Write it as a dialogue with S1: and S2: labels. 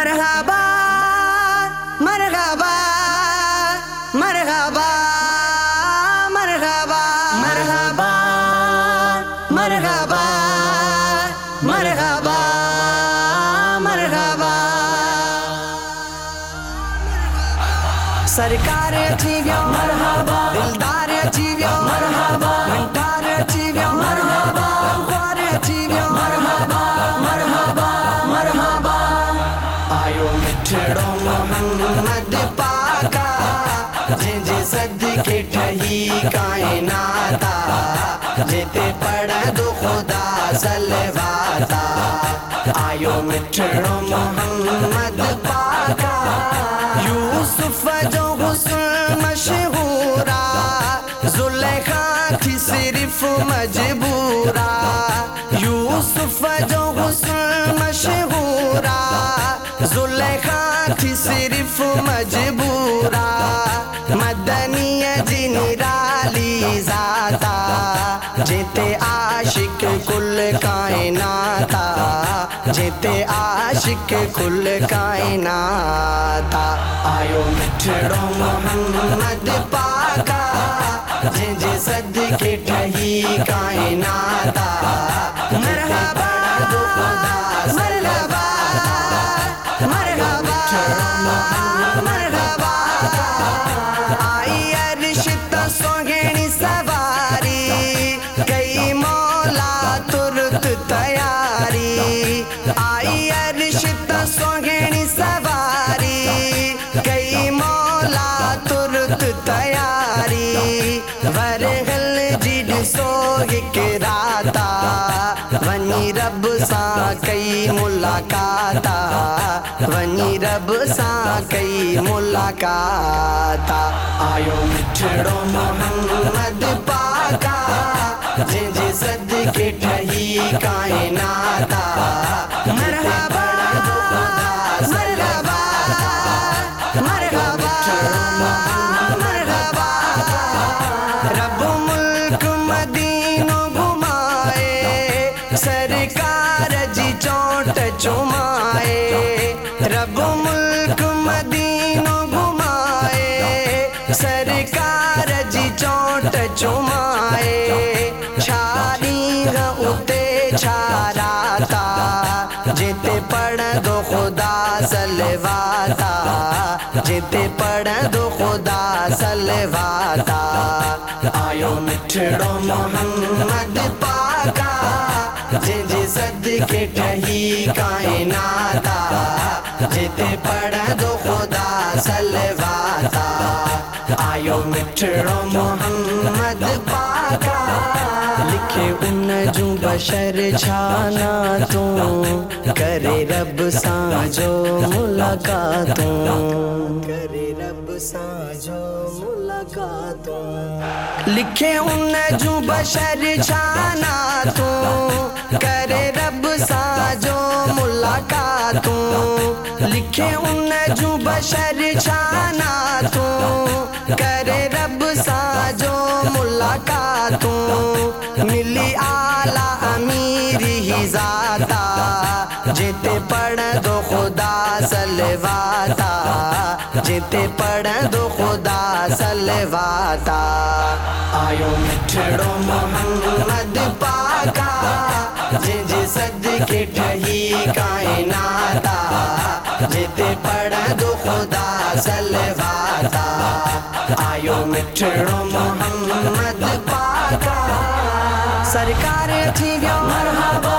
S1: मरहबा मरहबा मरहबा मरहबा मरहबा मरहबा मरहबा मरहबा सरकार अचीव्यो मरहबा दिलदार अचीव्यो मरहबा घंटार अचीव्यो मरहबा ख्वार अचीव्यो मरहबा मरहबा मरहबा आयो मिठड़ो मोहम्मद पाका जे सदके ठही कायनाता जेते पढ़ दो खुदा सलवाता आयो मिठड़ो मोहम्मद पाका यूसुफ जो हुस्न मशहूरा जुलेखा थी सिर्फ मजबूरा यूसुफ जो हुस्न मशहूरा जुलेखा थी सिर्फ मजबूरा मदनिया जिनिराली जाता जेते आशिक कुल कायनाता जेते आशिक कुल कायनाता आयो मिठड़ो मोहम्मद पाका जे सदके ठही कायनाता मरहबा मरहबा मरहबा मरहबा आई अर्श तो सोहनी सवारी कई मौला तुरत तैयारी आई अर्श तो सोहनी सवारी कई मौला तुरत तैयारी वरगल जिड सोग के राता वनी रब सा कई मुलाकाता वनी रब सा कई मुलाकाता आयो मिठड़ो मोहम्मद पाका जे सदके ठही कायनाता मरहबा मरहबा मरहबा मरहबा रब मुल्क मदीनो घुमाए सरकार जी चोट चुमाए रब मुल्क मदीनो घुमाए सरकार जी चोट चुमाए छारी उते छाराता जेते पढ़ दो खुदा सलवाता जेते पढ़ दो खुदा सलवाता आयो मिठड़ो मोहम्मद पाका जे सदके ठही कायनाता जेते पढ़ दो खुदा सलवाता आयो मिठड़ो मोहम्मद पाका लिखे उन जू बशर छाना तू करे रब साजो मुलाकातों करे रब साजो मुलाकातों लिखे उन जू बशर छाना तू करे रब साजो मुलाकातों लिखे उन जू बशर छाना तू करे रब साजो मुलाकातों मिली आला अमीरी ही जाता जेते पढ़ दो खुदा सलवाता जेते पढ़ दो खुदा सलवाता आयो मिठड़ो मोहम्मद पाका जे सदके ठही कायनाता जेते पढ़ दो खुदा सलवाता आयो मिठड़ो मोहम्मद पाका सरकार अचीव्यो मरहबा